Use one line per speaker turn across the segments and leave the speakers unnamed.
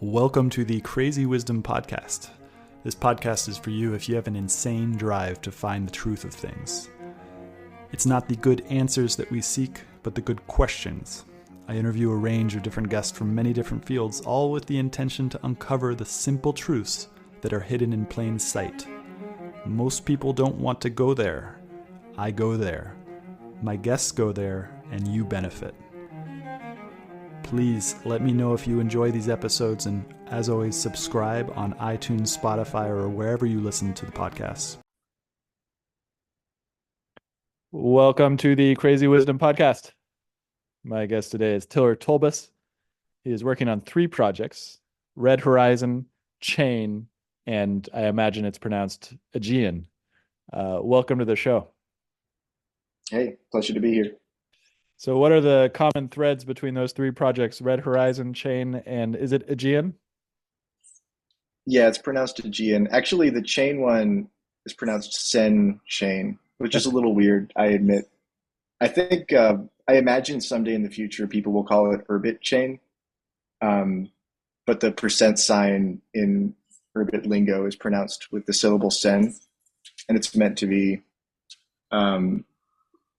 Welcome to the Crazy Wisdom Podcast. This podcast is for you if you have an insane drive to find the truth of things. It's not the good answers that we seek, but the good questions. I interview a range of different guests from many different fields, all with the intention to uncover the simple truths that are hidden in plain sight. Most people don't want to go there. I go there. My guests go there, and you benefit. Please let me know if you enjoy these episodes, and as always, subscribe on iTunes, Spotify, or wherever you listen to the podcasts. Welcome to the Crazy Wisdom Podcast. My guest today is tiller-tolbus. He is working on 3 projects: Red Horizon, Chain, and I imagine it's pronounced Aegean. Welcome to the show.
Hey, pleasure to be here.
So what are the common threads between those 3 projects, Red Horizon, Chain, and is it Aegean?
Yeah, it's pronounced Aegean. Actually, the chain one is pronounced Sen chain, which is a little weird, I admit. I think, I imagine someday in the future people will call it Urbit chain, but the percent sign in Urbit lingo is pronounced with the syllable Sen, and it's meant to be kind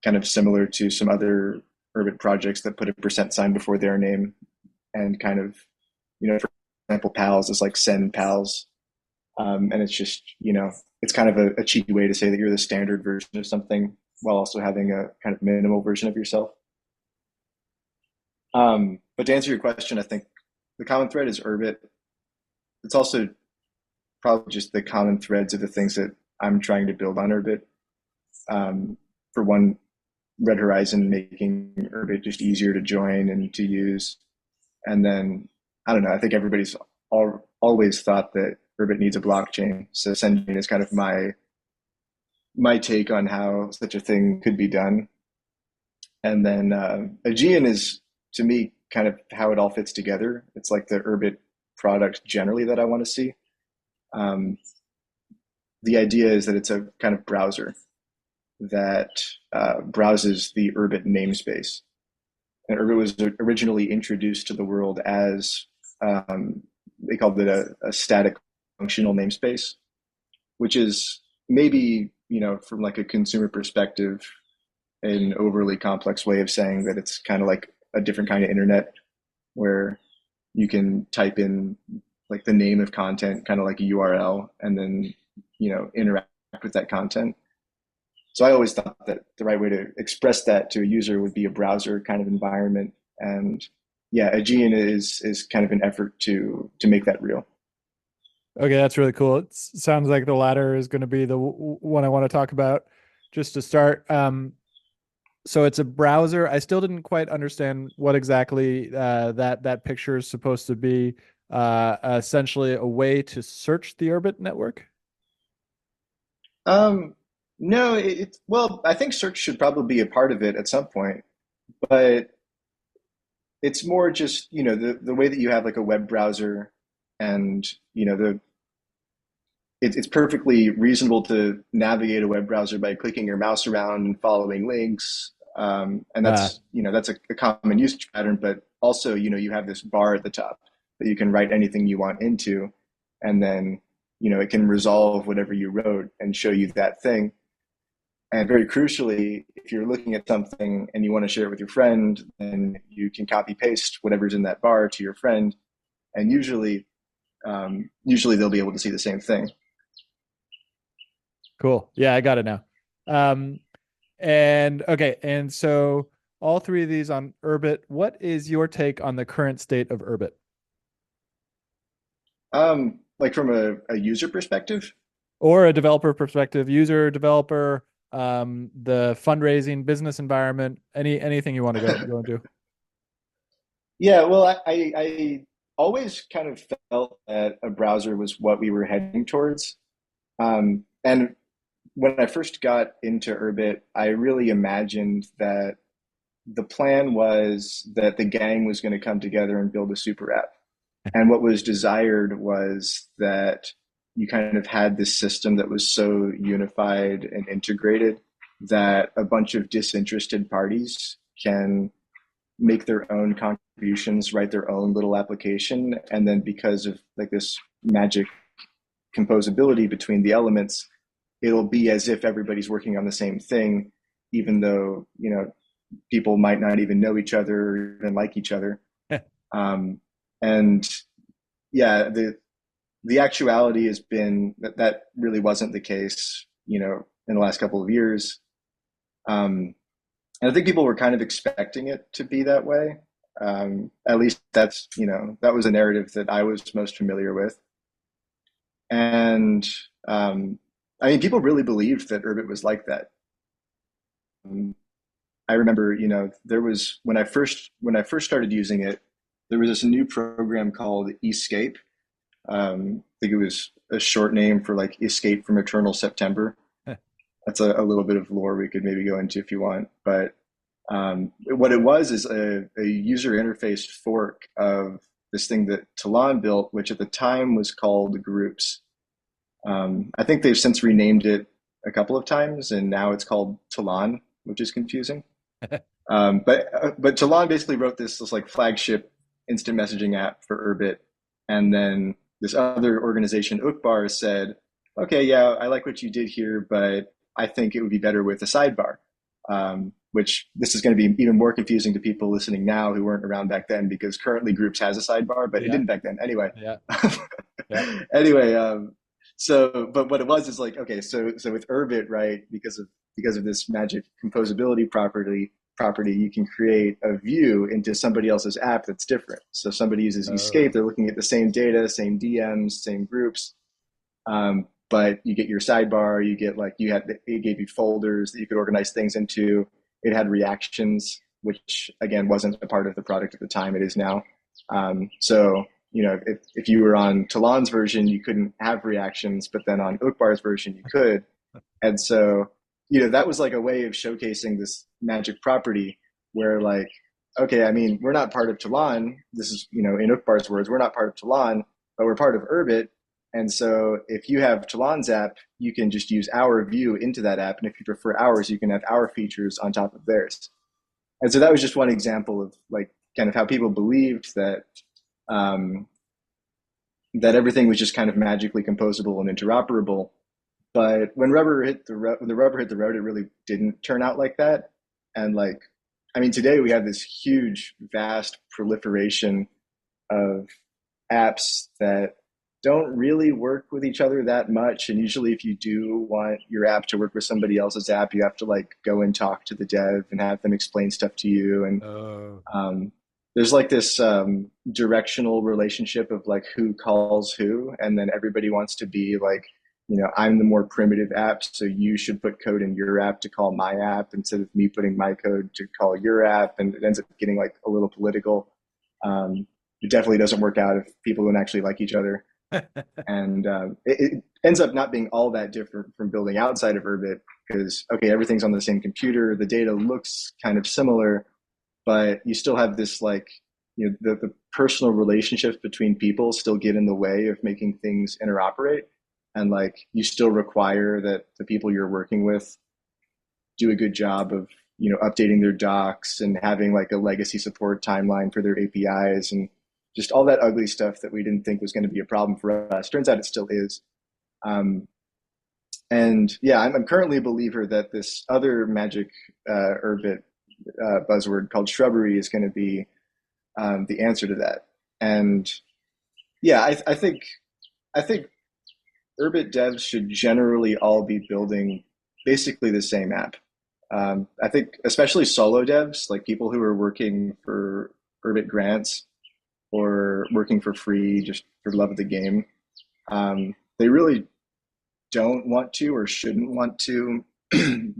of similar to some other Urbit projects that put a percent sign before their name, and kind of, for example, pals is like send pals. And it's just, it's kind of a cheeky way to say that you're the standard version of something while also having a kind of minimal version of yourself. But to answer your question, I think the common thread is Urbit. It's also probably just the common threads of the things that I'm trying to build on Urbit. For one, Red Horizon making Urbit just easier to join and to use. And then, I don't know, I think everybody's always thought that Urbit needs a blockchain. So Senchain is kind of my take on how such a thing could be done. And then Aegean is, to me, kind of how it all fits together. It's like the Urbit product generally that I want to see. The idea is that it's a kind of browser that browses the Urbit namespace. And Urbit was originally introduced to the world as, they called it a static functional namespace, which is maybe, from like a consumer perspective, an overly complex way of saying that it's kind of like a different kind of internet where you can type in like the name of content, kind of like a URL, and then, interact with that content. So I always thought that the right way to express that to a user would be a browser kind of environment. And yeah, Aegean is kind of an effort to make that real.
Okay, that's really cool. It sounds like the latter is going to be the one I want to talk about. Just to start, so it's a browser. I still didn't quite understand what exactly that picture is supposed to be. Essentially a way to search the Urbit network.
No, well, I think search should probably be a part of it at some point, but it's more just, the way that you have like a web browser, and, it's perfectly reasonable to navigate a web browser by clicking your mouse around and following links. And that's a common usage pattern, but also, you have this bar at the top that you can write anything you want into, and then, it can resolve whatever you wrote and show you that thing. And very crucially, if you're looking at something and you want to share it with your friend, then you can copy paste whatever's in that bar to your friend, and usually they'll be able to see the same thing.
Cool. Yeah, I got it now. And okay, and so all 3 of these on Urbit. What is your take on the current state of Urbit?
Like from a user perspective?
Or a developer perspective, user, developer, the fundraising, business environment, anything you want to go into.
Yeah, well, I always kind of felt that a browser was what we were heading towards. And when I first got into Urbit, I really imagined that the plan was that the gang was going to come together and build a super app. And what was desired was that you kind of had this system that was so unified and integrated that a bunch of disinterested parties can make their own distributions write their own little application, and then because of like this magic composability between the elements, it'll be as if everybody's working on the same thing, even though, people might not even know each other or even like each other. And yeah, the actuality has been that really wasn't the case, in the last couple of years. And I think people were kind of expecting it to be that way. At least that was a narrative that I was most familiar with. And people really believed that Urbit was like that. I remember, there was when I first started using it, there was this new program called Escape. I think it was a short name for like Escape from Eternal September. That's a little bit of lore we could maybe go into if you want. But what it was is a user interface fork of this thing that Talon built, which at the time was called Groups. I think they've since renamed it a couple of times, and now it's called Talon, which is confusing. But Talon basically wrote this like flagship instant messaging app for Urbit, and then this other organization, Uqbar, said, "Okay, yeah, I like what you did here, but I think it would be better with a sidebar." Which this is going to be even more confusing to people listening now who weren't around back then, because currently Groups has a sidebar, but it didn't back then. Anyway.
Yeah.
Anyway, but what it was is like, okay, so with Urbit, right, because of this magic composability property, you can create a view into somebody else's app that's different. So somebody uses Escape, they're looking at the same data, same DMs, same groups, but you get your sidebar, you get like, it gave you folders that you could organize things into. It had reactions, which again wasn't a part of the product at the time. It is now. So if you were on Talon's version, you couldn't have reactions, but then on Uqbar's version, you could. And so, that was like a way of showcasing this magic property where like, okay, we're not part of Talon. This is, in Uqbar's words, we're not part of Talon, but we're part of Urbit. And so if you have Talon's app, you can just use our view into that app. And if you prefer ours, you can have our features on top of theirs. And so that was just one example of like kind of how people believed that that everything was just kind of magically composable and interoperable. But when the rubber hit the road, it really didn't turn out like that. And like, today we have this huge, vast proliferation of apps that don't really work with each other that much. And usually if you do want your app to work with somebody else's app, you have to like go and talk to the dev and have them explain stuff to you. And there's like this directional relationship of like who calls who, and then everybody wants to be like, I'm the more primitive app, so you should put code in your app to call my app instead of me putting my code to call your app. And it ends up getting like a little political. It definitely doesn't work out if people don't actually like each other. And it ends up not being all that different from building outside of Urbit, because, okay, everything's on the same computer, the data looks kind of similar, but you still have this like, the personal relationships between people still get in the way of making things interoperate. And like, you still require that the people you're working with do a good job of, updating their docs and having like a legacy support timeline for their APIs and just all that ugly stuff that we didn't think was going to be a problem for us. Turns out it still is. And yeah, I'm currently a believer that this other magic Urbit buzzword called Shrubbery is going to be the answer to that. And yeah, I think Urbit devs should generally all be building basically the same app. I think especially solo devs, like people who are working for Urbit grants or working for free just for the love of the game, they really don't want to or shouldn't want to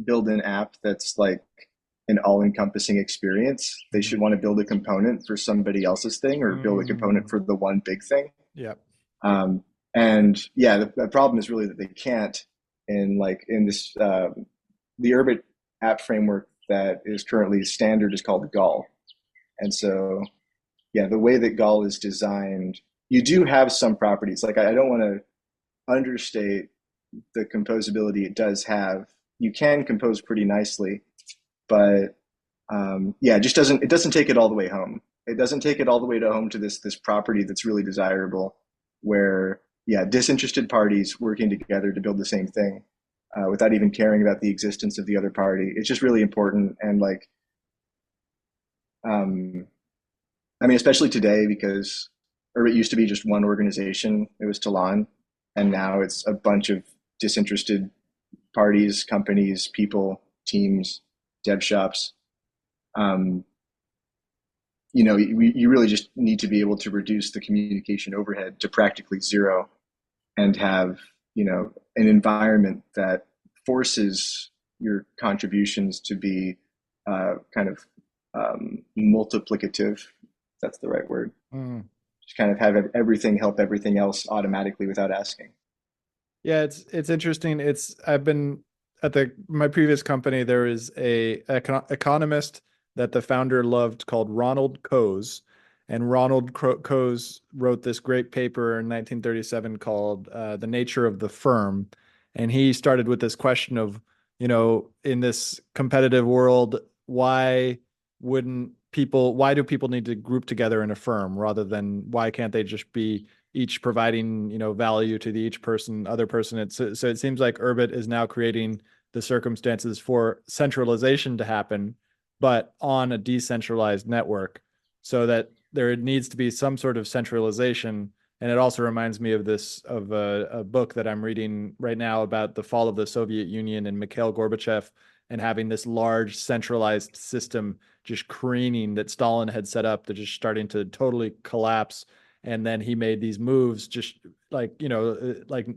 build an app that's like an all-encompassing experience. They should want to build a component for somebody else's thing or build a component for the one big thing.
Yeah.
And yeah, the problem is really that they can't. In this the Urbit app framework that is currently standard is called Gall. And so yeah, the way that Gall is designed, you do have some properties. Like I don't want to understate the composability it does have. You can compose pretty nicely, but yeah, it doesn't take it all the way home. it doesn't take it all the way to home to this property that's really desirable, where yeah, disinterested parties working together to build the same thing, without even caring about the existence of the other party. It's just really important. And like, um, I mean, especially today, because Urbit used to be just one organization. It was Talon, and now it's a bunch of disinterested parties, companies, people, teams, dev shops. Um, you really just need to be able to reduce the communication overhead to practically zero, and have, an environment that forces your contributions to be kind of multiplicative. If that's the right word.
Mm.
Just kind of have everything help everything else automatically without asking.
Yeah, it's interesting. I've been at my previous company. There is a economist that the founder loved called Ronald Coase, and Ronald Coase wrote this great paper in 1937 called "The Nature of the Firm," and he started with this question of, in this competitive world, why do people need to group together in a firm rather than why can't they just be each providing, value to the each other person. So it seems like Urbit is now creating the circumstances for centralization to happen, but on a decentralized network, so that there needs to be some sort of centralization. And it also reminds me of a book that I'm reading right now about the fall of the Soviet Union and Mikhail Gorbachev, and having this large centralized system just careening that Stalin had set up, that just starting to totally collapse. And then he made these moves, just like, like,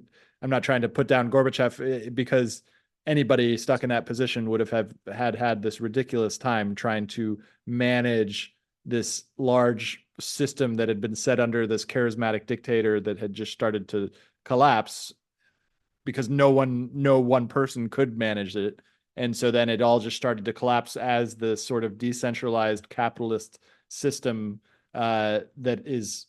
I'm not trying to put down Gorbachev, because anybody stuck in that position would have had this ridiculous time trying to manage this large system that had been set under this charismatic dictator that had just started to collapse, because no one person could manage it. And so then it all just started to collapse as the sort of decentralized capitalist system that is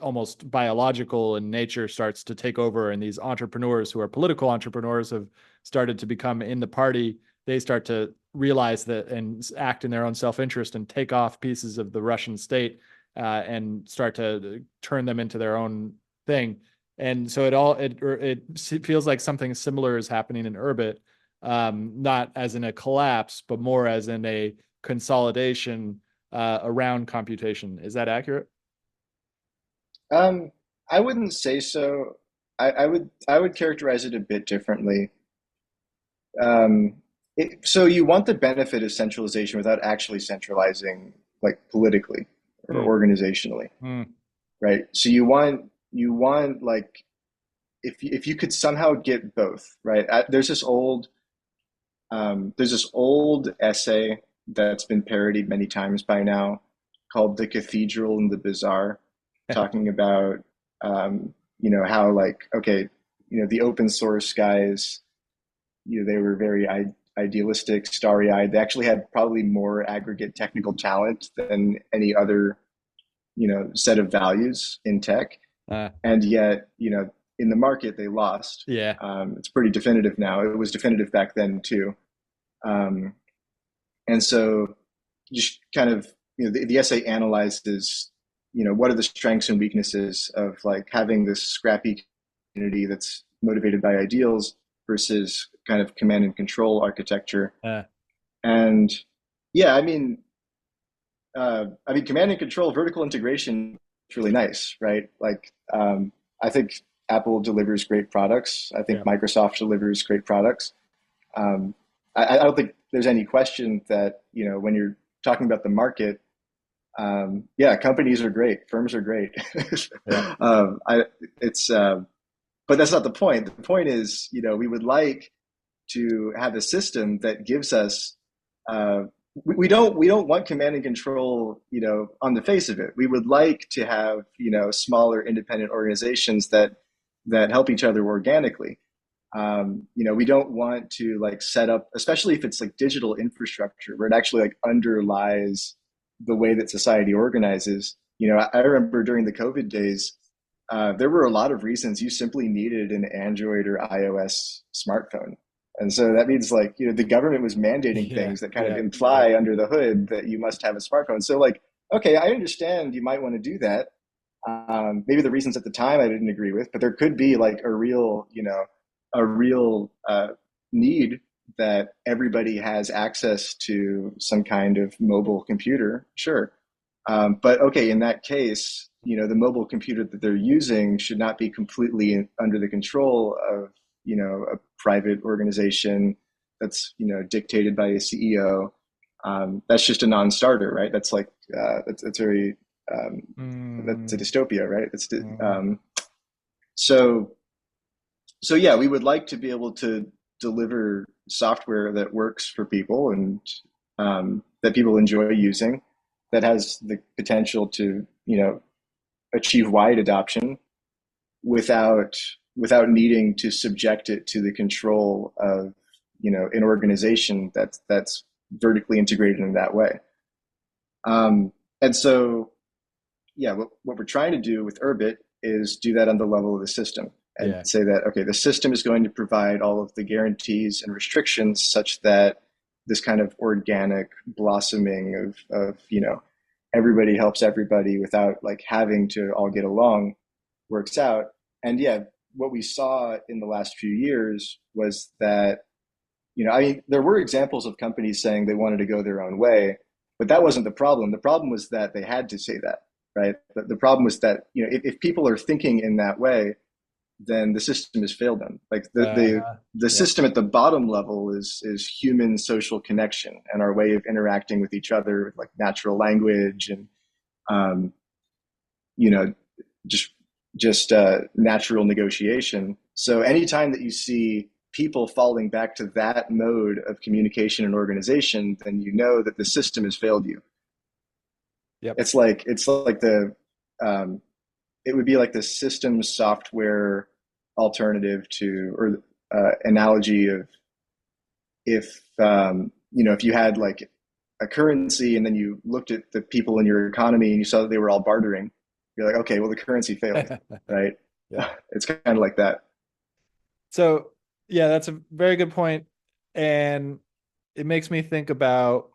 almost biological in nature starts to take over. And these entrepreneurs, who are political entrepreneurs, have started to become in the party. They start to realize that and act in their own self-interest and take off pieces of the Russian state and start to turn them into their own thing. And so it feels like something similar is happening in Urbit, not as in a collapse, but more as in a consolidation around computation. Is that accurate?
Um, I wouldn't say so. I would characterize it a bit differently. Um, so you want the benefit of centralization without actually centralizing, like politically or
Mm,
organizationally,
mm,
right? So you want like, if you could somehow get both, right? There's this old essay that's been parodied many times by now, called "The Cathedral and the Bazaar," talking about, how, like, okay, the open source guys, they were very idealistic, starry-eyed. They actually had probably more aggregate technical talent than any other, set of values in tech,
uh,
and yet, in the market they lost.
yeah.
It's pretty definitive now. It was definitive back then too. Um, and so, just kind of, the essay analyzes, what are the strengths and weaknesses of, like, having this scrappy community that's motivated by ideals versus kind of command and control architecture.
Uh,
And yeah, I mean, command and control, vertical integration is really nice, right? Like, I think Apple delivers great products. I think
yeah.
Microsoft delivers great products. Um, I don't think there's any question that, when you're talking about the market, yeah, companies are great, firms are great.
Yeah.
I it's But that's not the point. The point is, we would like to have a system that gives us. We don't want command and control, on the face of it. We would like to have, smaller independent organizations that help each other organically. We don't want to, like, set up, especially if it's like digital infrastructure where it actually, like, underlies the way that society organizes. I remember during the COVID days, there were a lot of reasons you simply needed an Android or iOS smartphone. And so that means, like, the government was mandating
Yeah.
things that kind of
Yeah.
imply under the hood that you must have a smartphone. So, like, okay, I understand you might want to do that. Maybe the reasons at the time I didn't agree with, but there could be like a real, a real need that everybody has access to some kind of mobile computer. Sure. But okay, in that case, the mobile computer that they're using should not be completely under the control of, a private organization that's, dictated by a CEO. That's just a non-starter, right? That's like, that's very, that's a
Mm,
dystopia, right?
mhm.
So, so yeah, we would like to be able to deliver software that works for people and that people enjoy using, that has the potential to, achieve wide adoption without needing to subject it to the control of, an organization that's vertically integrated in that way. And so, yeah, what we're trying to do with Urbit is do that on the level of the system and
Yeah.
say that, okay, the system is going to provide all of the guarantees and restrictions such that this kind of organic blossoming of everybody helps everybody without like having to all get along works out. And yeah, what we saw in the last few years was that, I mean, there were examples of companies saying they wanted to go their own way, but that wasn't the problem. The problem was that they had to say that, right? The problem was that, if people are thinking in that way, then the system has failed them. Like
Uh-huh.
the
Yeah.
system at the bottom level is human social connection and our way of interacting with each other, with like natural language and um, you know just natural negotiation. So anytime that you see people falling back to that mode of communication and organization, then you know that the system has failed you.
Yep.
It's like the it would be like the system software alternative to, or analogy of, if if you had like a currency and then you looked at the people in your economy and you saw that they were all bartering, you're like, okay, well the currency failed, right?
Yeah.
It's kind of like that.
So, yeah, that's a very good point. And it makes me think about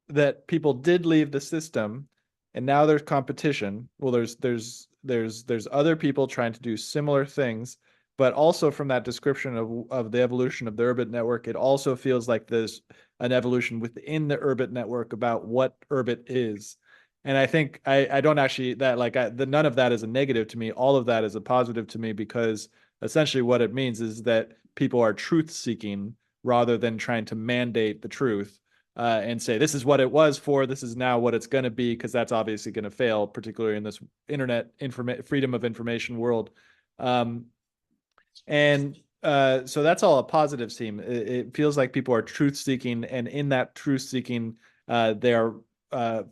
that people did leave the system and now there's competition. Well, there's other people trying to do similar things, but also from that description of the evolution of the Urbit network, it also feels like there's an evolution within the Urbit network about what Urbit is. And I think I don't actually that like none of that is a negative to me. All of that is a positive to me because essentially what it means is that people are truth seeking rather than trying to mandate the truth and say this is what it was for, this is now what it's going to be, because that's obviously going to fail, particularly in this internet freedom of information world. Um, and so that's all a positive theme. It feels like people are truth seeking, and in that truth seeking, they are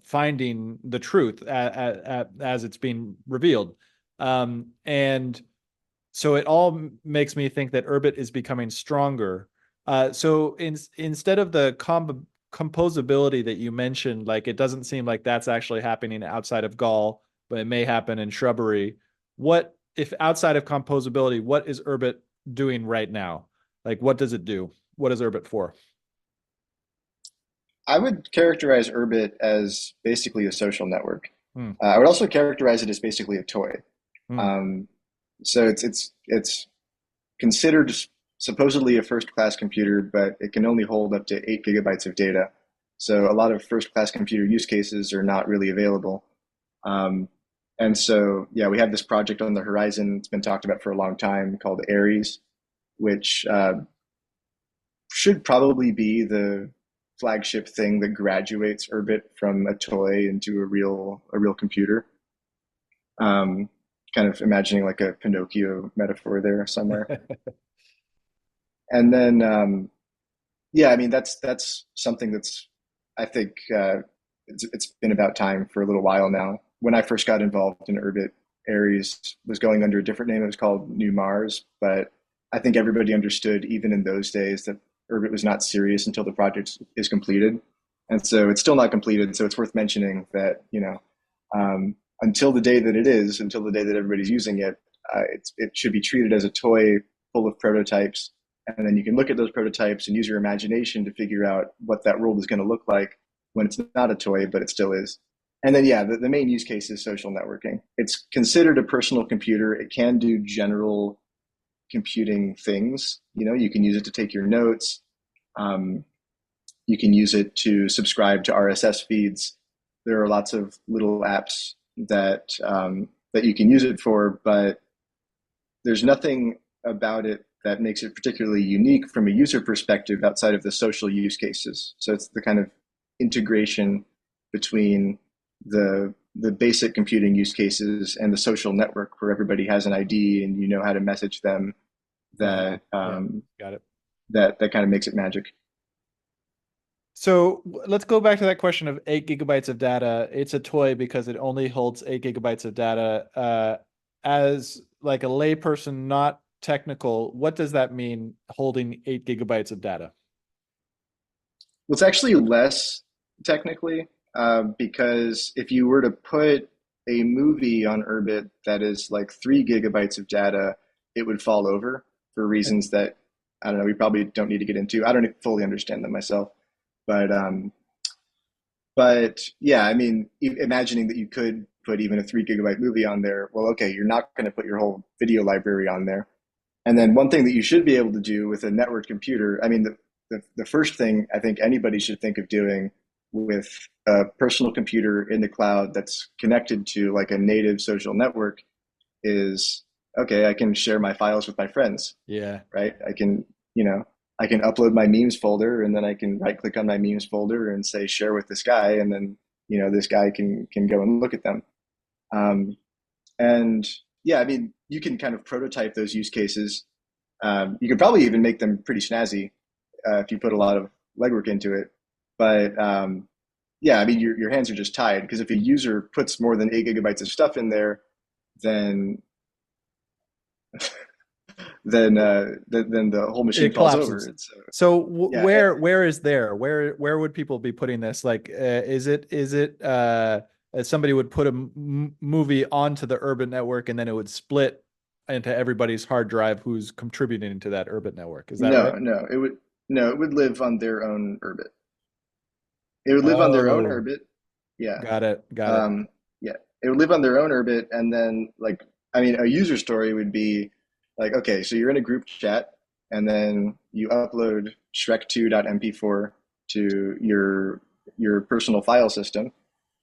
finding the truth as it's being revealed. And so it all makes me think that Urbit is becoming stronger. So instead of the composability that you mentioned, like it doesn't seem like that's actually happening outside of Gaul, but it may happen in Shrubbery. What if outside of composability, what is Urbit doing right now? Like what does it do? What is Urbit for?
I would characterize Urbit as basically a social network.
Hmm.
I would also characterize it as basically a toy.
Hmm.
Um, so it's considered supposedly a first class computer, but it can only hold up to 8 GB of data. So a lot of first class computer use cases are not really available. Um, and so, yeah, we have this project on the horizon. It's been talked about for a long time called Ares, which should probably be the flagship thing that graduates Urbit from a toy into a real computer. Um, Kind of imagining like a Pinocchio metaphor there somewhere. And then, yeah, I mean that's something that's, I think, it's been about time for a little while now. When I first got involved in Urbit, Ares was going under a different name. It was called New Mars, but I think everybody understood even in those days that Urbit was not serious until the project is completed, and so it's still not completed. So it's worth mentioning that, until the day that it is, until the day that everybody's using it, it should be treated as a toy full of prototypes, and then you can look at those prototypes and use your imagination to figure out what that world is going to look like when it's not a toy, but it still is. And then, yeah, the main use case is social networking. It's considered a personal computer. It can do general computing things. You know, you can use it to take your notes. Um, you can use it to subscribe to RSS feeds. There are lots of little apps that you can use it for, but there's nothing about it that makes it particularly unique from a user perspective outside of the social use cases. So it's the kind of integration between the basic computing use cases and the social network where everybody has an ID and you know how to message them that
Got it.
that kind of makes it magic.
So let's go back to that question of 8 GB of data. It's a toy because it only holds 8 GB of data. As like a layperson, not technical, what does that mean, holding 8 GB of data?
Well, it's actually less technically, because if you were to put a movie on Urbit that is like 3 GB of data, it would fall over for reasons that I don't know. We probably don't need to get into. I don't fully understand them myself, but yeah, I mean, imagining that you could put even a 3 GB movie on there. Well, okay, you're not going to put your whole video library on there. And then one thing that you should be able to do with a networked computer, I mean, the first thing I think anybody should think of doing with a personal computer in the cloud that's connected to like a native social network is, okay, I can share my files with my friends,
Yeah.
right? I can, you know, I can upload my memes folder and then I can right click on my memes folder and say share with this guy. And then, you know, this guy can go and look at them. And yeah, I mean, you can kind of prototype those use cases. You could probably even make them pretty snazzy if you put a lot of legwork into it. But yeah, I mean, your hands are just tied because if a user puts more than 8 GB of stuff in there, then then the whole machine
It
falls over.
collapses.
It's
So
yeah,
where is there? Where would people be putting this? Like, is it somebody would put a movie onto the Urbit network and then it would split into everybody's hard drive who's contributing to that Urbit network? Is that
no,
right?
it would live on their own Urbit. It would live on their own
Oh,
Urbit. Yeah.
got it. Got it.
Um, yeah, it would live on their own Urbit, and then like, I mean, a user story would be like, okay, so you're in a group chat, and then you upload shrek2.mp4 to your personal file system,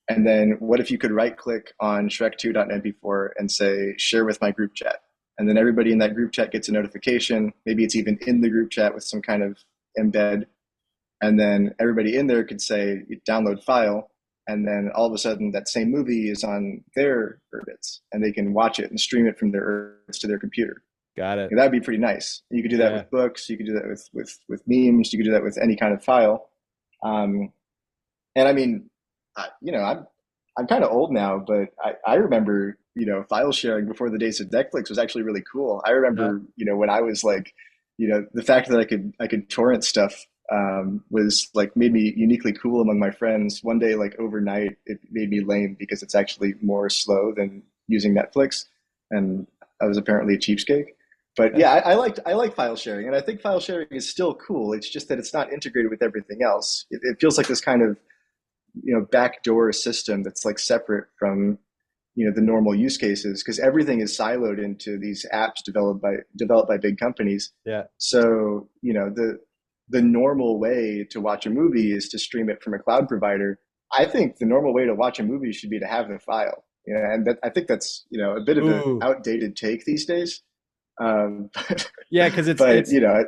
and then what if you could right click on shrek2.mp4 and say share with my group chat, and then everybody in that group chat gets a notification. Maybe it's even in the group chat with some kind of embed, and then everybody in there could say download file, and then all of a sudden that same movie is on their Urbits and they can watch it and stream it from their Urbits to their computer.
Got it.
And that'd be pretty nice. You could do that
Yeah.
with books, you could do that with memes, you could do that with any kind of file. um, and I mean, you know, I'm kind of old now, but I remember, you know, file sharing before the days of Netflix was actually really cool. I
Yeah.
remember, you know, when I was like, you know, the fact that I could torrent stuff was like made me uniquely cool among my friends. One day, like overnight, it made me lame because it's actually more slow than using Netflix, and I was apparently a cheapskate. But yeah, I like file sharing, and I think file sharing is still cool. It's just that it's not integrated with everything else. It feels like this kind of, you know, backdoor system that's like separate from, you know, the normal use cases because everything is siloed into these apps developed by big companies.
Yeah.
So, you know, the normal way to watch a movie is to stream it from a cloud provider. I think the normal way to watch a movie should be to have the file. You know, and I think that's, you know, a bit of an
Ooh.
outdated take these days. But,
Yeah, because
but you know,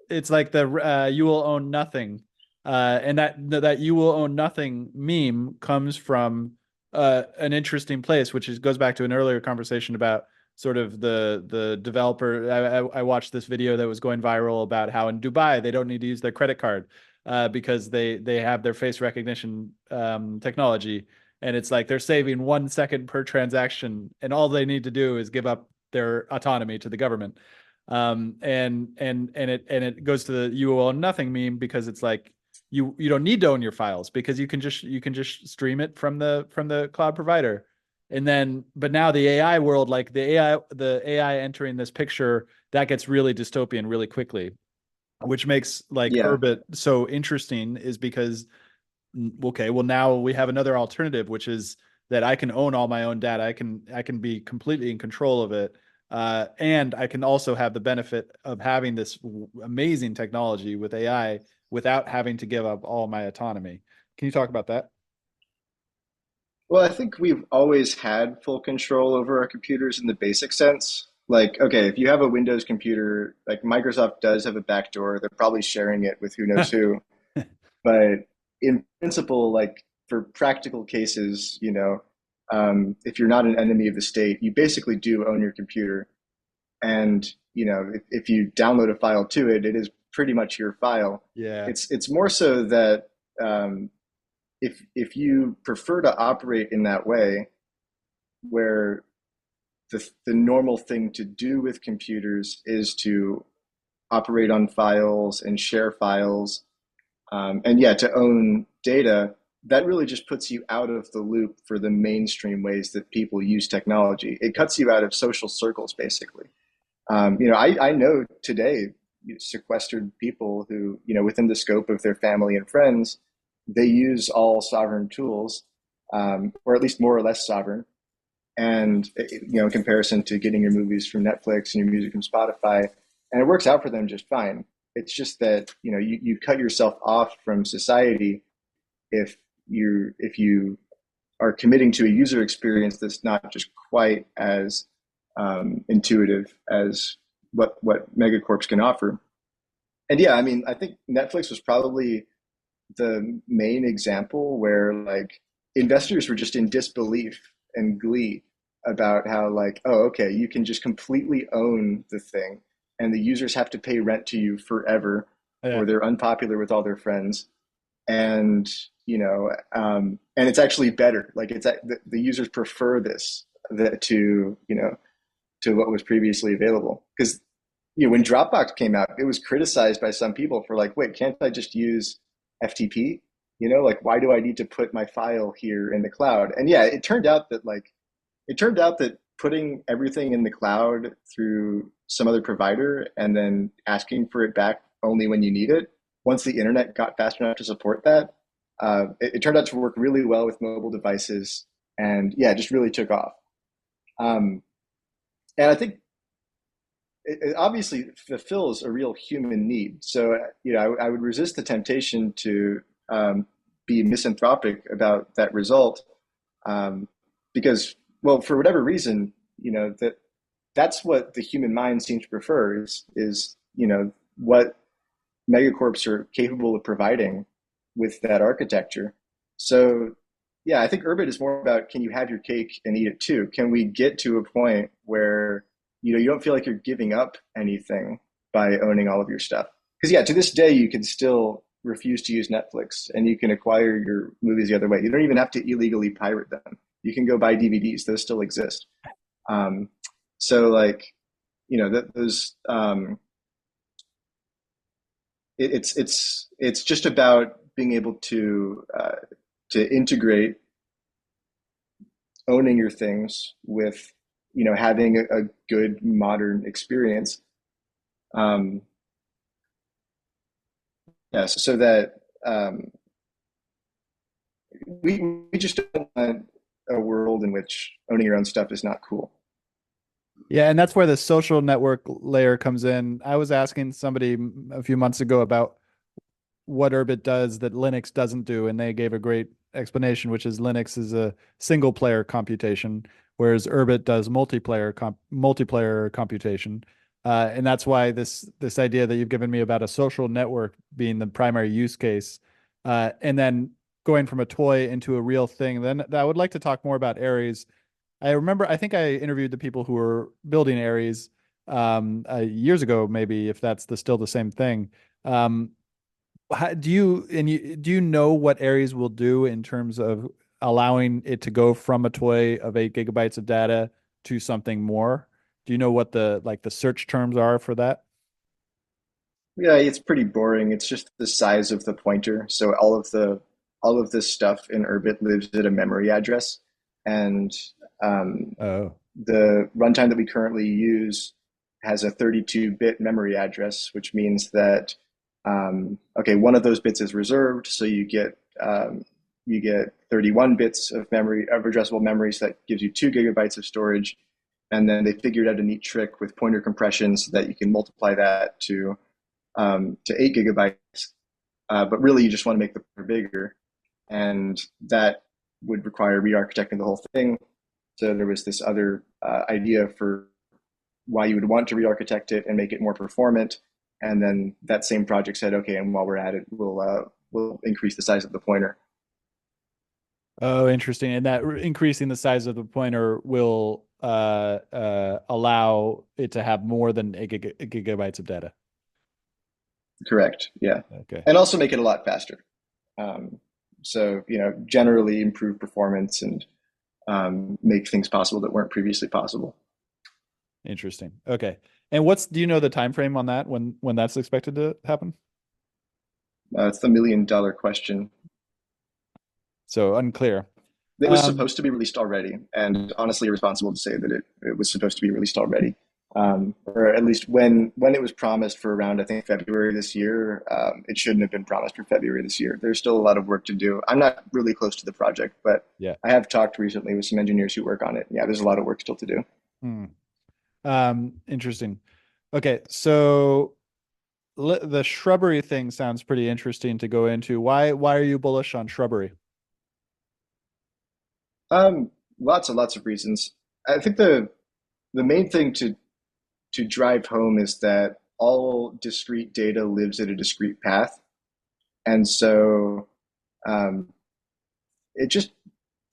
it's like the you will own nothing, and that you will own nothing meme comes from an interesting place, which goes back to an earlier conversation about sort of the developer. I watched this video that was going viral about how in Dubai they don't need to use their credit card because they have their face recognition technology, and it's like they're saving 1 second per transaction, and all they need to do is give up their autonomy to the government. And it goes to the you own nothing meme because it's like you don't need to own your files because you can just stream it from the cloud provider. And then but now the AI world, like the AI entering this picture, that gets really dystopian really quickly, which makes like
yeah,
Urbit so interesting is because Okay, well now we have another alternative, which is that I can own all my own data. I can be completely in control of it, and I can also have the benefit of having this amazing technology with AI without having to give up all my autonomy. Can you talk about that?
Well, I think we've always had full control over our computers in the basic sense. Like, okay, if you have a Windows computer, like Microsoft does have a backdoor, they're probably sharing it with who knows who. But in principle, like for practical cases, if you're not an enemy of the state, you basically do own your computer. And, if you download a file to it, it is pretty much your file.
Yeah.
It's more so that if you prefer to operate in that way, where the normal thing to do with computers is to operate on files and share files, and yeah, to own data, that really just puts you out of the loop for the mainstream ways that people use technology. It cuts you out of social circles, basically. I know today sequestered people who, within the scope of their family and friends, they use all sovereign tools, or at least more or less sovereign. And, in comparison to getting your movies from Netflix and your music from Spotify, and it works out for them just fine. It's just that, you cut yourself off from society if you are committing to a user experience that's not just quite as intuitive as what Megacorps can offer. And yeah, I mean, I think Netflix was probably the main example where like investors were just in disbelief and glee about how like, oh, okay, you can just completely own the thing, and the users have to pay rent to you forever,
Yeah.
or they're unpopular with all their friends, and and it's actually better. Like the users prefer this to to what was previously available. Because when Dropbox came out, it was criticized by some people for like, wait, can't I just use FTP? Like why do I need to put my file here in the cloud? And yeah, it turned out that putting everything in the cloud through some other provider and then asking for it back only when you need it, once the internet got fast enough to support that, it turned out to work really well with mobile devices. And yeah, it just really took off. Um, and I think it obviously fulfills a real human need. So, I would resist the temptation to be misanthropic about that result, um, because, well, for whatever reason, that's what the human mind seems to prefer is what megacorps are capable of providing with that architecture. So, yeah, I think Urbit is more about, can you have your cake and eat it too? Can we get to a point where you don't feel like you're giving up anything by owning all of your stuff? Because yeah, to this day you can still refuse to use Netflix and you can acquire your movies the other way. You don't even have to illegally pirate them. You can go buy DVDs; those still exist. Um, so like, those it's just about being able to integrate owning your things with having a good modern experience. um yeah, so that we just don't want a world in which owning your own stuff is not cool.
Yeah, and that's where the social network layer comes in. I was asking somebody a few months ago about what Urbit does that Linux doesn't do, and they gave a great explanation, which is Linux is a single player computation, whereas Urbit does multiplayer computation. And that's why this idea that you've given me about a social network being the primary use case, and then going from a toy into a real thing. Then I would like to talk more about Ares. I remember, I think I interviewed the people who were building Ares years ago, maybe if that's still the same thing. Um, do you know what Ares will do in terms of allowing it to go from a toy of 8 GB of data to something more? Do you know what the search terms are for that?
Yeah, it's pretty boring. It's just the size of the pointer. So all of this stuff in Urbit lives at a memory address, and um,
Oh,
the runtime that we currently use has a 32-bit memory address, which means that okay, one of those bits is reserved, so you get you get 31 bits of memory of addressable memory, so that gives you 2 GB of storage. And then they figured out a neat trick with pointer compression so that you can multiply that to 8 GB. But really, you just want to make the pointer bigger, and that would require re-architecting the whole thing. So there was this other idea for why you would want to re-architect it and make it more performant. And then that same project said, okay, and while we're at it, we'll increase the size of the pointer.
Oh, interesting. And that increasing the size of the pointer will allow it to have more than 8 GB of data.
Correct. Yeah.
Okay.
And also make it a lot faster. So, generally improve performance and make things possible that weren't previously possible.
Interesting. Okay. And do you know the time frame on that, when that's expected to happen?
It's the $1 million question.
So unclear.
It was supposed to be released already, and honestly irresponsible to say that it was supposed to be released already. Or at least when it was promised for around, I think, February this year, it shouldn't have been promised for February this year. There's still a lot of work to do. I'm not really close to the project, but
yeah,
I have talked recently with some engineers who work on it. Yeah, there's a lot of work still to do.
Interesting. Okay, so the Shrubbery thing sounds pretty interesting to go into. Why are you bullish on Shrubbery?
Lots and lots of reasons. I think the main thing to drive home is that all discrete data lives at a discrete path. And so it just,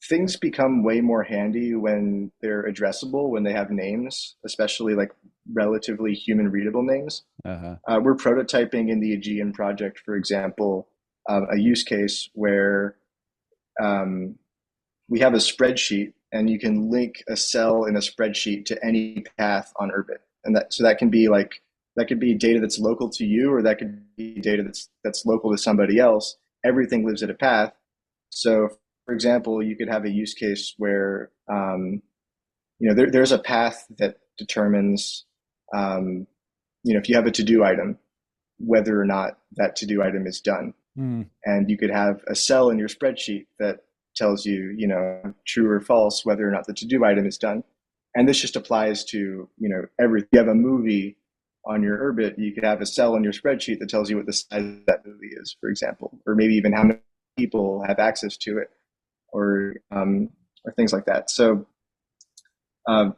things become way more handy when they're addressable, when they have names, especially like relatively human readable names. We're prototyping in the Aegean project, for example, a use case where we have a spreadsheet and you can link a cell in a spreadsheet to any path on Urbit. And that can be data that's local to you, or that could be data that's local to somebody else. Everything lives at a path. So for example, you could have a use case where there's a path that determines if you have a to-do item, whether or not that to-do item is done. And you could have a cell in your spreadsheet that tells you, true or false, whether or not the to-do item is done. And this just applies to, if you have a movie on your Urbit, you could have a cell in your spreadsheet that tells you what the size of that movie is, for example, or maybe even how many people have access to it, or things like that. So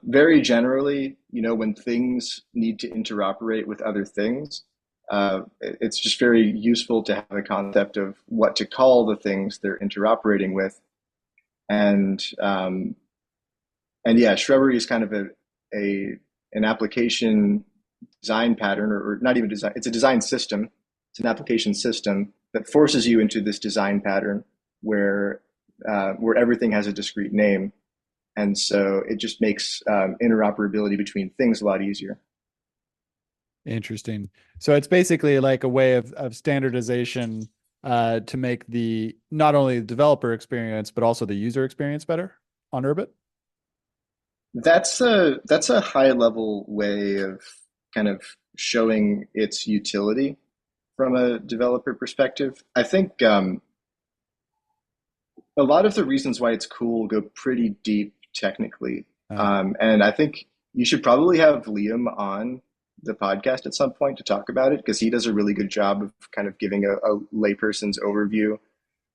very generally, when things need to interoperate with other things, it's just very useful to have a concept of what to call the things they're interoperating with. And yeah, Shrubbery is kind of an application design pattern, or not even design. It's a design system. It's an application system that forces you into this design pattern where everything has a discrete name. And so it just makes interoperability between things a lot easier.
Interesting. So it's basically like a way of standardization to make not only the developer experience, but also the user experience better on Urbit?
That's a high level way of kind of showing its utility from a developer perspective. I think a lot of the reasons why it's cool go pretty deep technically. And I think you should probably have Liam on the podcast at some point to talk about it, because he does a really good job of kind of giving a layperson's overview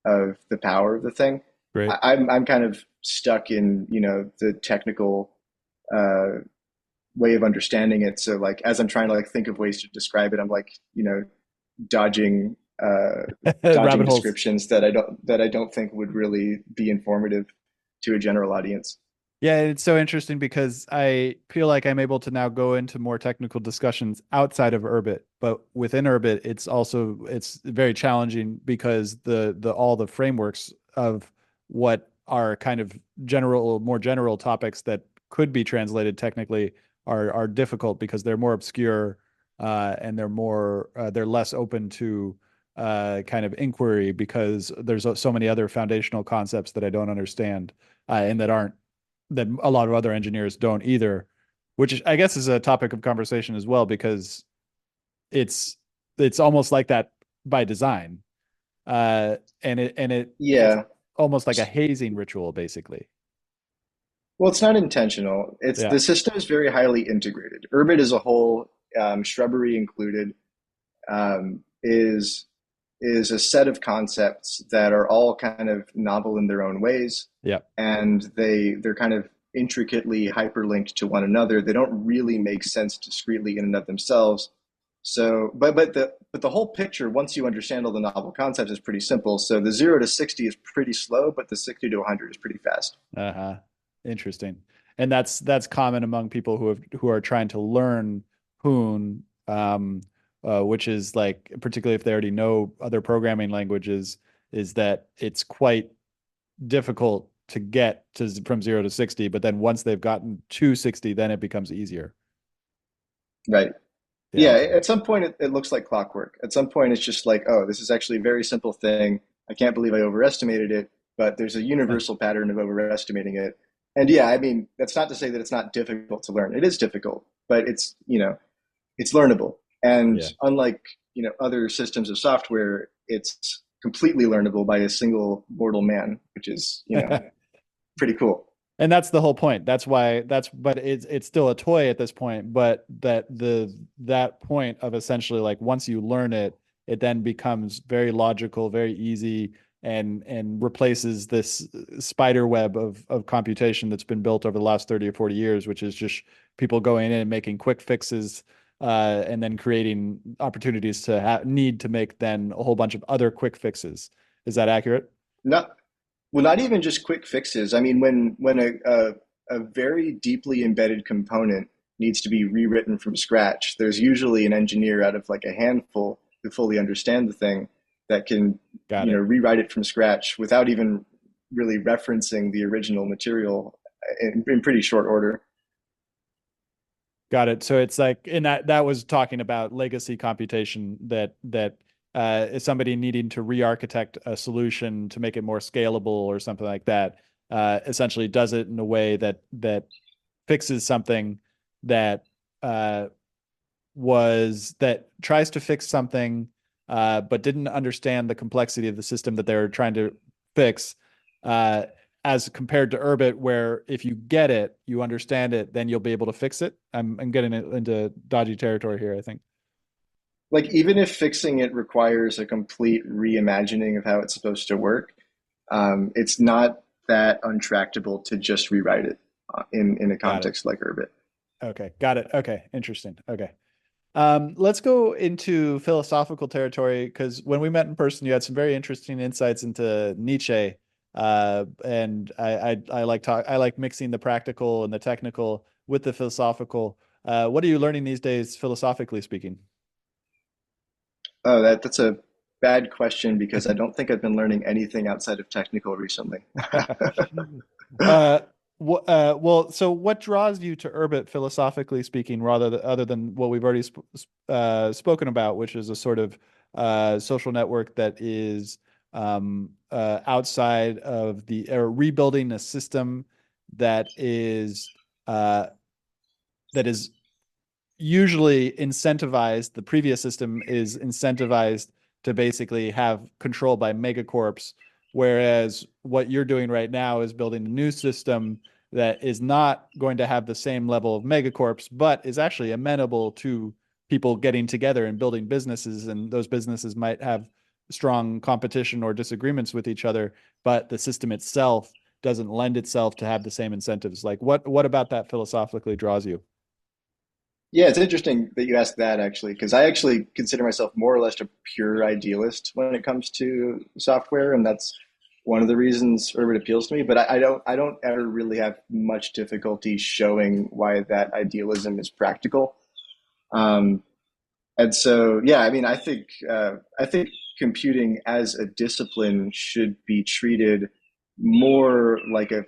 of the power of the thing.
Great.
I'm kind of stuck in, the technical way of understanding it. So like, as I'm trying to think of ways to describe it, I'm dodging descriptions that I don't think would really be informative to a general audience.
Yeah, it's so interesting because I feel like I'm able to now go into more technical discussions outside of Urbit, but within Urbit, it's very challenging because all the frameworks of what are kind of more general topics that could be translated technically are difficult because they're more obscure and they're less open to kind of inquiry, because there's so many other foundational concepts that I don't understand and that a lot of other engineers don't either, which I guess is a topic of conversation as well, because it's almost like that by design. It's
Yeah.
almost like a hazing ritual, basically.
Well, it's not intentional. It's
Yeah.
the system is very highly integrated. Urbit as a whole, Shrubbery included, is a set of concepts that are all kind of novel in their own ways,
Yeah.
and they're kind of intricately hyperlinked to one another. They don't really make sense discretely in and of themselves. So, but the whole picture, once you understand all the novel concepts, is pretty simple. So the 0 to 60 is pretty slow, but the 60 to 100 is pretty fast.
Uh-huh. Interesting. And that's common among people who are trying to learn Hoon, which is like, particularly if they already know other programming languages, is that it's quite difficult to get to from 0 to 60, but then once they've gotten to 60, then it becomes easier.
Right.
Yeah.
Yeah, at some point it looks like clockwork. At some point it's just like, oh, this is actually a very simple thing. I can't believe I overestimated it, but there's a universal pattern of overestimating it. And yeah, I mean, that's not to say that it's not difficult to learn. It is difficult, but it's learnable. And
Yeah.
unlike, other systems of software, it's completely learnable by a single mortal man, which is, pretty cool.
And that's the whole point. That's why but it's still a toy at this point, but that point of essentially like once you learn it, it then becomes very logical, very easy, and replaces this spider web of computation that's been built over the last 30 or 40 years, which is just people going in and making quick fixes, and then creating opportunities to need to make then a whole bunch of other quick fixes. Is that accurate?
Not Well, not even just quick fixes. I mean, when a very deeply embedded component needs to be rewritten from scratch, there's usually an engineer out of like a handful who fully understand the thing that can,
Got it.
rewrite it from scratch without even really referencing the original material in pretty short order.
Got it. So it's like, and that was talking about legacy computation that is somebody needing to re-architect a solution to make it more scalable or something like that. Essentially, does it in a way that fixes something that that tries to fix something, but didn't understand the complexity of the system that they were trying to fix. Uh, as compared to Urbit, where if you get it, you understand it, then you'll be able to fix it. I'm getting into dodgy territory here, I think.
Like even if fixing it requires a complete reimagining of how it's supposed to work, it's not that untractable to just rewrite it in a
Got it.
context like Urbit.
Okay. Got it. Okay. Interesting. Okay. Let's go into philosophical territory because when we met in person, you had some very interesting insights into Nietzsche. And I like mixing the practical and the technical with the philosophical. What are you learning these days, philosophically speaking?
Oh, that's a bad question because I don't think I've been learning anything outside of technical recently.
uh, well, so what draws you to Urbit philosophically speaking, other than what we've already spoken about, which is a sort of social network that is outside of the or rebuilding a system that is uh, that is usually incentivized. The previous system is incentivized to basically have control by megacorps, whereas what you're doing right now is building a new system that is not going to have the same level of megacorps, but is actually amenable to people getting together and building businesses, and those businesses might have strong competition or disagreements with each other, but the system itself doesn't lend itself to have the same incentives. Like what about that philosophically draws you?
Yeah, it's interesting that you asked that actually, because I actually consider myself more or less a pure idealist when it comes to software, and that's one of the reasons Urbit appeals to me. But I don't ever really have much difficulty showing why that idealism is practical. Um, and so, yeah, I mean, I think computing as a discipline should be treated more like a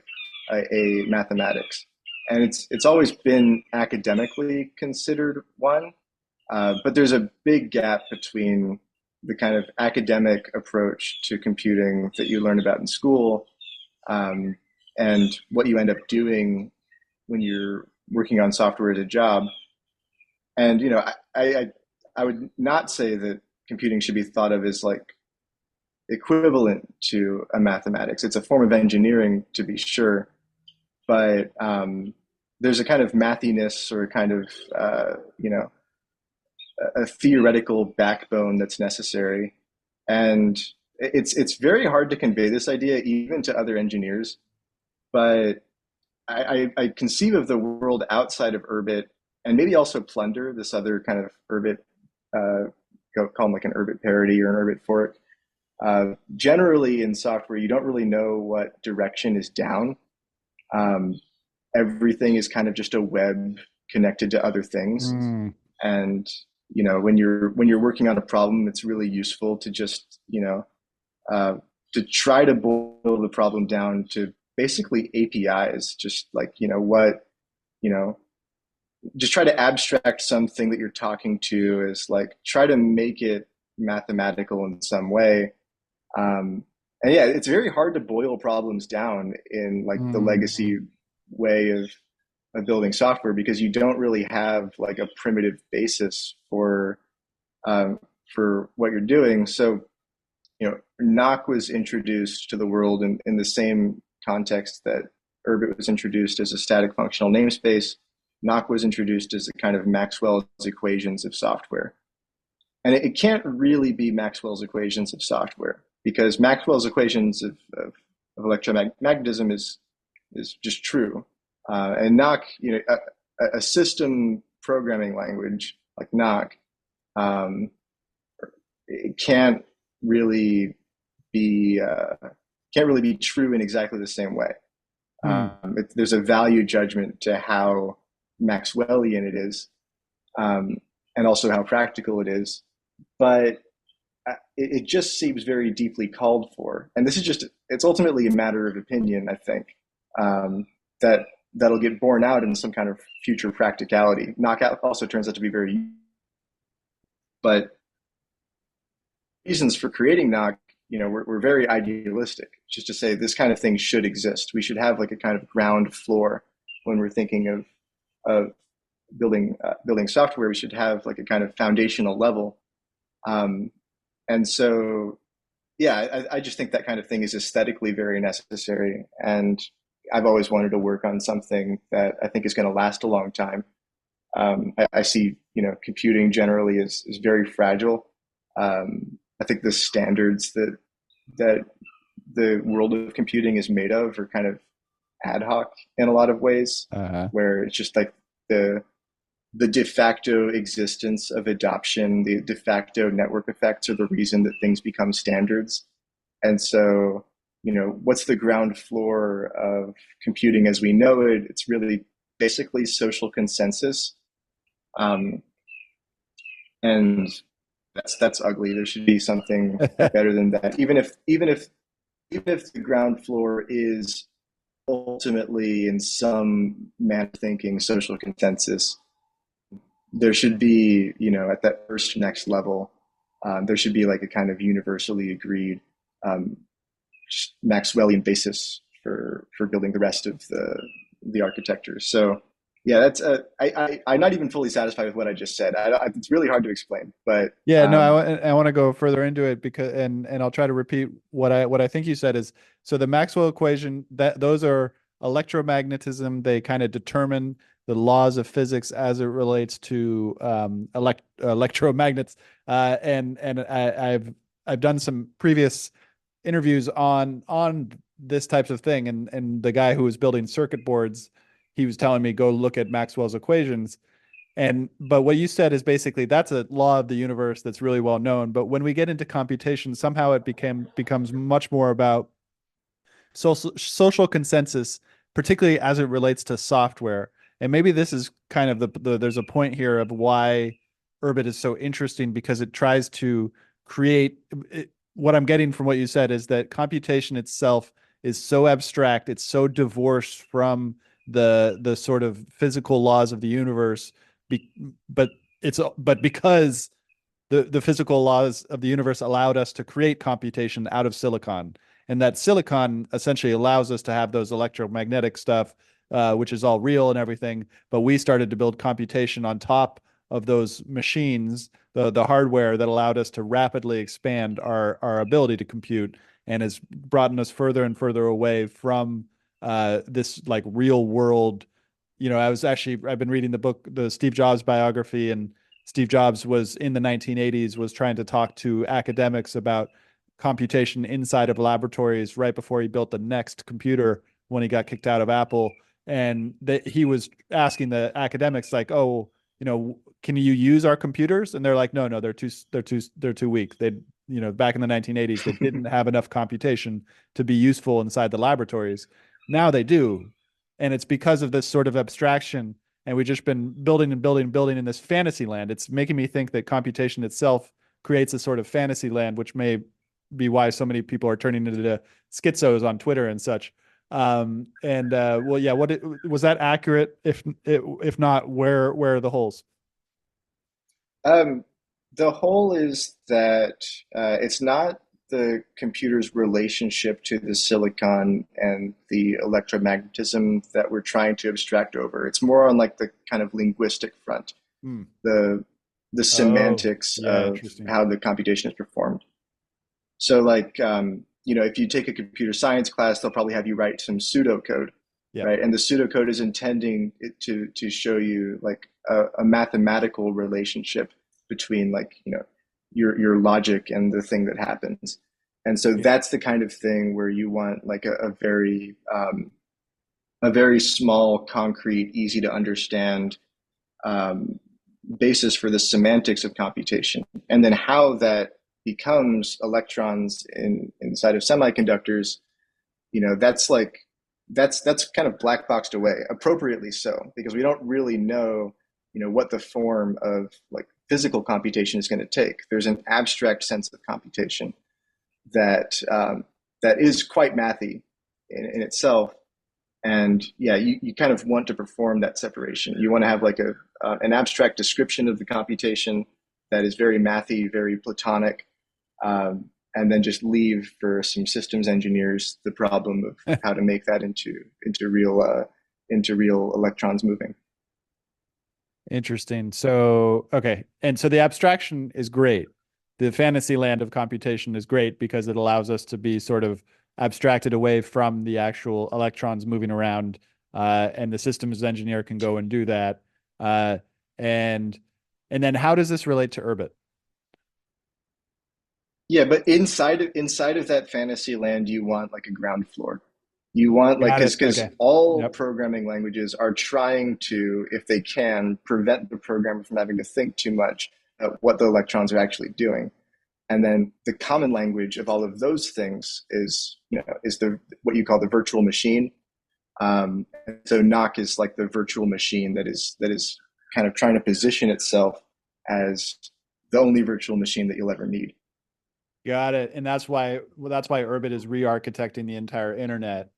mathematics, and it's always been academically considered one. But there's a big gap between the kind of academic approach to computing that you learn about in school, um, and what you end up doing when you're working on software as a job. And I would not say that computing should be thought of as like equivalent to a mathematics. It's a form of engineering, to be sure, but there's a kind of mathiness or a kind of a theoretical backbone that's necessary, and it's very hard to convey this idea even to other engineers. But I conceive of the world outside of Urbit, and maybe also Plunder, this other kind of Urbit, call them like an Urbit parody or an Urbit fork. Generally in software, you don't really know what direction is down. Everything is kind of just a web connected to other things. And when you're working on a problem, it's really useful to just to try to boil the problem down to basically APIs, just like just try to abstract something that you're talking to, is like try to make it mathematical in some way. And yeah, it's very hard to boil problems down in like the legacy way of building software, because you don't really have like a primitive basis for what you're doing. So, Nock was introduced to the world in the same context that Urbit was introduced as a static functional namespace. Nock was introduced as a kind of Maxwell's equations of software. And it can't really be Maxwell's equations of software, because Maxwell's equations of electromagnetism is just true. And Nock, a system programming language like Nock, it can't really be true in exactly the same way. There's a value judgment to how Maxwellian it is, and also how practical it is, but it just seems very deeply called for. And this is it's ultimately a matter of opinion, I think, that'll get borne out in some kind of future practicality. Nock also turns out to be very, but reasons for creating Nock, we're very idealistic. It's just to say this kind of thing should exist. We should have like a kind of ground floor when we're thinking of building software. We should have like a kind of foundational level. And so, yeah, I just think that kind of thing is aesthetically very necessary. And I've always wanted to work on something that I think is going to last a long time. I see, computing generally is very fragile. I think the standards that the world of computing is made of are kind of ad hoc in a lot of ways, where it's just like the de facto existence of adoption, the de facto network effects are the reason that things become standards. And so, what's the ground floor of computing as we know it? It's really basically social consensus. And that's ugly. There should be something better than that. Even if the ground floor is ultimately in some manner thinking social consensus, there should be, at that first next level, there should be like a kind of universally agreed Maxwellian basis for building the rest of the architecture. So yeah, that's I'm not even fully satisfied with what I just said. It's really hard to explain, but
yeah, no, I want to go further into it, because and I'll try to repeat what I think you said is, so the Maxwell equation, that those are electromagnetism. They kind of determine the laws of physics as it relates to electromagnets. And I've done some previous interviews on this types of thing, and the guy who was building circuit boards, he was telling me go look at Maxwell's equations. But what you said is basically that's a law of the universe that's really well known. But when we get into computation, somehow it becomes much more about social consensus, particularly as it relates to software. And maybe this is kind of there's a point here of why Urbit is so interesting, because it tries to create what I'm getting from what you said is that computation itself is so abstract, it's so divorced from the sort of physical laws of the universe, but because the physical laws of the universe allowed us to create computation out of silicon, and that silicon essentially allows us to have those electromagnetic stuff, which is all real and everything, but we started to build computation on top of those machines, the hardware that allowed us to rapidly expand our ability to compute, and has brought us further and further away from this like real world. I've been reading the book, the Steve Jobs biography, and Steve Jobs was in the 1980s was trying to talk to academics about computation inside of laboratories right before he built the next computer when he got kicked out of Apple. And he was asking the academics like, "Oh, can you use our computers?" And they're like, "No, no, they're too weak. Back in the 1980s, they didn't have enough computation to be useful inside the laboratories. Now they do, and it's because of this sort of abstraction. And we've just been building and building and building in this fantasy land. It's making me think that computation itself creates a sort of fantasy land, which may be why so many people are turning into schizos on Twitter and such. Well, yeah, was that accurate? If not, where are the holes?
Um, the whole is that it's not the computer's relationship to the silicon and the electromagnetism that we're trying to abstract over. It's more on like the kind of linguistic front,
Hmm.
the the
Oh,
semantics
yeah,
of
interesting.
how the computation is performed. So, like, if you take a computer science class, they'll probably have you write some pseudocode,
Yep.
right? And the pseudocode is intending it to show you like a mathematical relationship between like your logic and the thing that happens. And so
Yeah.
that's the kind of thing where you want like a very small, concrete, easy to understand um, basis for the semantics of computation, and then how that becomes electrons inside of semiconductors. That's like that's kind of black boxed away, appropriately so, because we don't really know, what the form of like physical computation is going to take. There's an abstract sense of computation that is quite mathy in itself, and yeah, you kind of want to perform that separation. You want to have like an abstract description of the computation that is very mathy, very platonic, and then just leave for some systems engineers the problem of how to make that into real electrons moving.
Interesting. So, okay. And so the abstraction is great. The fantasy land of computation is great because it allows us to be sort of abstracted away from the actual electrons moving around. And the systems engineer can go and do that. Uh, and and then how does this relate to Urbit?
Yeah, but inside of that fantasy land, you want like a ground floor. You want like
Got it.
because
Okay.
all
Yep.
programming languages are trying to, if they can, prevent the programmer from having to think too much about what the electrons are actually doing. And then the common language of all of those things is the what you call the virtual machine. So knock is like the virtual machine that is kind of trying to position itself as the only virtual machine that you'll ever need.
Got it. And that's why Urbit is re-architecting the entire internet,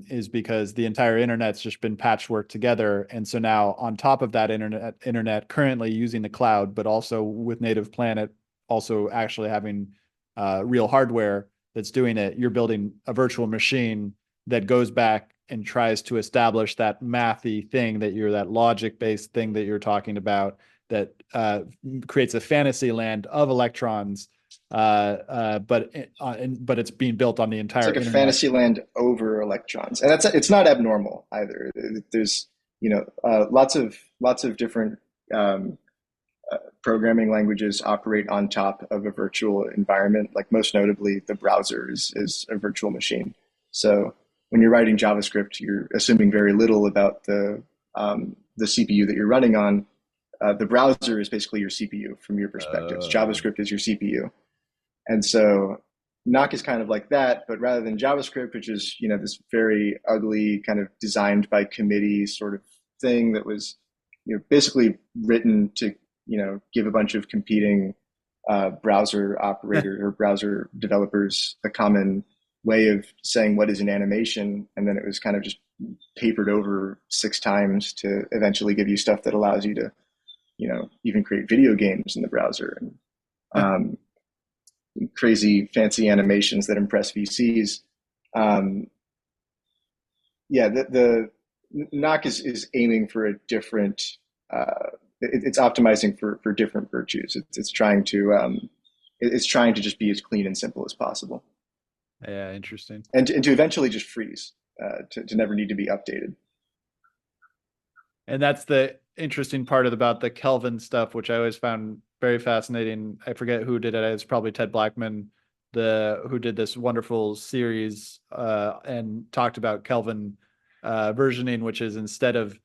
is because the entire internet's just been patchworked together. And so now on top of that internet currently using the cloud, but also with Native Planet, also actually having real hardware that's doing it, you're building a virtual machine that goes back and tries to establish that mathy thing that logic-based thing that you're talking about, that creates a fantasy land of electrons, but it's being built on the
It's
entire
like a
internet.
fantasy land over electrons, and it's not abnormal either. There's lots of different um, programming languages operate on top of a virtual environment. Like most notably, the browser is a virtual machine. So when you're writing JavaScript, you're assuming very little about the CPU that you're running on. The browser is basically your CPU from your perspective.
Uh,
JavaScript is your CPU. And so Knock is kind of like that, but rather than JavaScript, which is this very ugly kind of designed by committee sort of thing that was basically written to give a bunch of competing browser operator or browser developers a common way of saying what is an animation, and then it was kind of just papered over 6 times to eventually give you stuff that allows you to even create video games in the browser, and um, crazy fancy animations that impress VCs. Um, yeah, the knock is aiming for a different it's optimizing for different virtues. It's trying to just be as clean and simple as possible,
Yeah, interesting.
and to eventually just freeze, to never need to be updated.
And that's the interesting part about the Kelvin stuff, which I always found very fascinating. I forget who did it. It's probably Ted Blackman, who did this wonderful series and talked about Kelvin versioning, which is instead of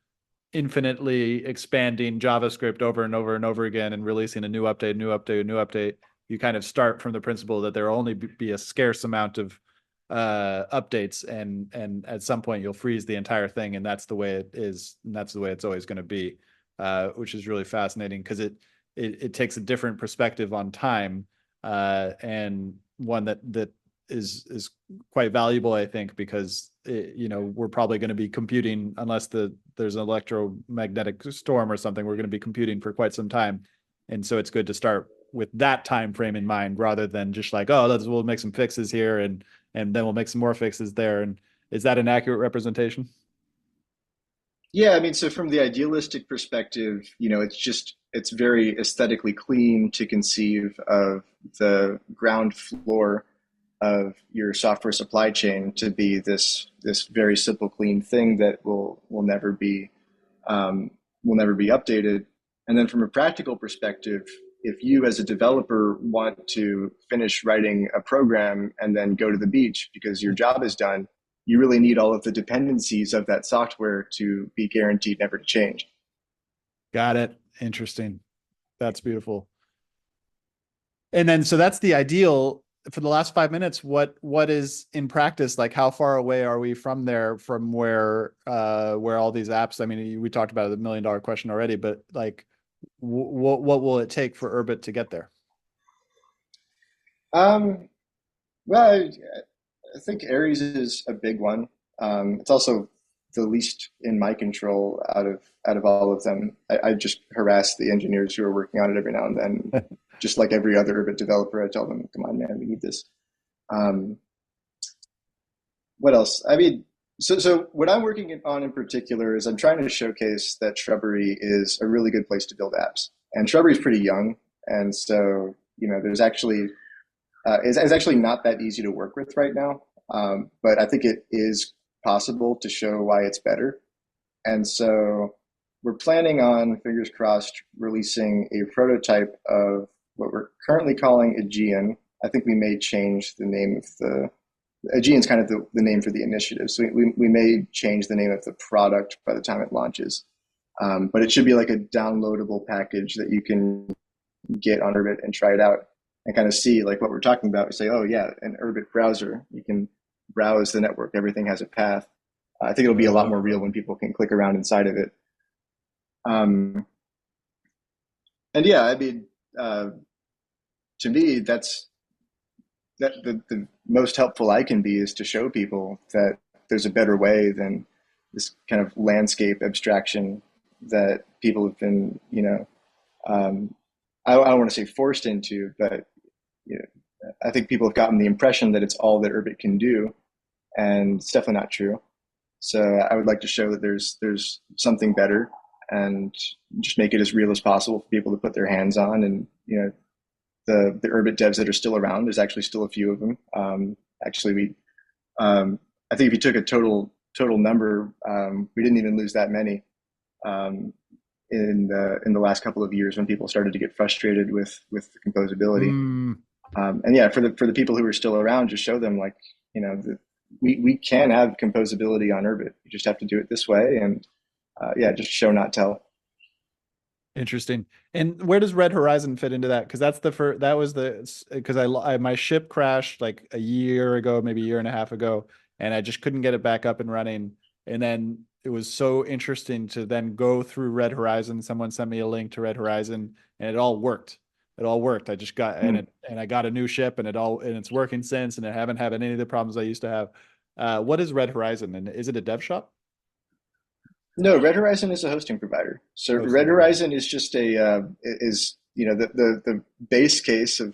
infinitely expanding JavaScript over and over and over again and releasing a new update, new update, new update, you kind of start from the principle that there will only be a scarce amount of updates, and at some point you'll freeze the entire thing, and that's the way it is, and that's the way it's always going to be, which is really fascinating because it takes a different perspective on time, and one that is quite valuable, I think, because we're probably going to be computing unless there's an electromagnetic storm or something. We're going to be computing for quite some time, and so it's good to start with that time frame in mind rather than just like, oh, we'll make some fixes here and then we'll make some more fixes there. And is that an accurate representation?
Yeah, I mean, so from the idealistic perspective, it's very aesthetically clean to conceive of the ground floor of your software supply chain to be this very simple, clean thing that will never be updated. And then from a practical perspective, if you as a developer want to finish writing a program and then go to the beach because your job is done, you really need all of the dependencies of that software to be guaranteed never to change.
Got it. Interesting. That's beautiful. And then, so that's the ideal. For the last 5 minutes, what is in practice? Like, how far away are we from there, from where all these apps, I mean, we talked about the $1 million question already, but like, what will it take for Urbit to get there?
Um, well, I think Aries is a big one. It's also the least in my control out of all of them. I just harass the engineers who are working on it every now and then. Just like every other Urbit developer, I tell them, "Come on, man, we need this." Um, what else? I mean, so what I'm working on in particular is I'm trying to showcase that Shrubbery is a really good place to build apps. And Shrubbery is pretty young, and so there's actually it's actually not that easy to work with right now. But I think it is possible to show why it's better. And so we're planning on, fingers crossed, releasing a prototype of what we're currently calling Aegean. I think we may change the name of Aegean's kind of the name for the initiative. So we may change the name of the product by the time it launches. But it should be like a downloadable package that you can get on Urbit and try it out and kind of see like what we're talking about. We say, oh yeah, an Urbit browser. You can browse the network. Everything has a path. I think it'll be a lot more real when people can click around inside of it. And yeah, I mean, to me, the most helpful I can be is to show people that there's a better way than this kind of landscape abstraction that people have been, I don't want to say forced into, but I think people have gotten the impression that it's all that Urbit can do, and it's definitely not true. So I would like to show that there's something better, and just make it as real as possible for people to put their hands on. And the Urbit devs that are still around, there's actually still a few of them. I think if you took a total number, we didn't even lose that many in the last couple of years when people started to get frustrated with the composability. And yeah, for the people who are still around, just show them like we can have composability on Urbit. You just have to do it this way, and yeah, just show not tell.
Interesting. And where does Red Horizon fit into that? Because that's because my ship crashed like a year ago, maybe a year and a half ago, and I just couldn't get it back up and running. And then it was so interesting to then go through Red Horizon. Someone sent me a link to Red Horizon, and it all worked. It all worked. I just got and I got a new ship, and it's working since, and I haven't had any of the problems I used to have. What is Red Horizon, and is it a dev shop?
No, Red Horizon is a hosting provider. So Red Horizon is just the base case of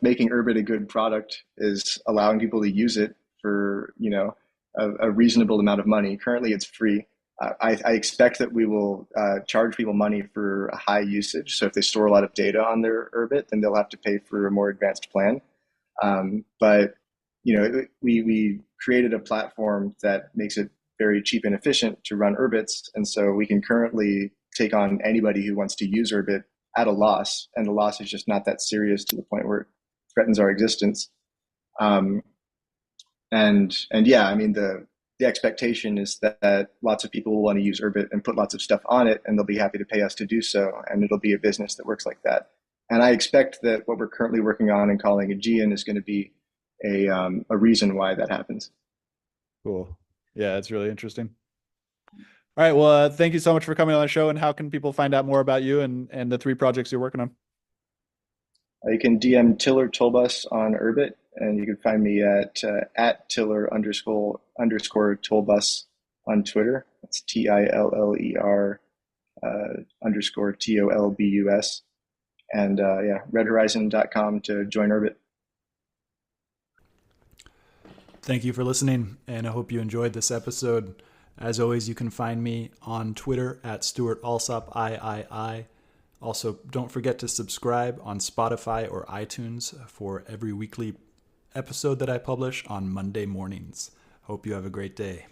making Urbit a good product is allowing people to use it for a reasonable amount of money. Currently, it's free. I expect that we will charge people money for a high usage. So if they store a lot of data on their Urbit, then they'll have to pay for a more advanced plan. But we created a platform that makes it very cheap and efficient to run Urbits, and so we can currently take on anybody who wants to use Urbit at a loss, and the loss is just not that serious to the point where it threatens our existence. And yeah, I mean the expectation is that lots of people will want to use Urbit and put lots of stuff on it, and they'll be happy to pay us to do so, and it'll be a business that works like that. And I expect that what we're currently working on and calling Aegean is going to be a reason why that happens.
Cool. Yeah, it's really interesting. All right. Well, thank you so much for coming on the show. And how can people find out more about you and the 3 projects you're working on?
You can DM tiller-tolbus on Urbit, and you can find me at @tiller_tolbus on Twitter. That's TILLER _ TOLBUS. And redhorizon.com to join Urbit.
Thank you for listening, and I hope you enjoyed this episode. As always, you can find me on Twitter at Stuart Alsop III. Also, don't forget to subscribe on Spotify or iTunes for every weekly episode that I publish on Monday mornings. Hope you have a great day.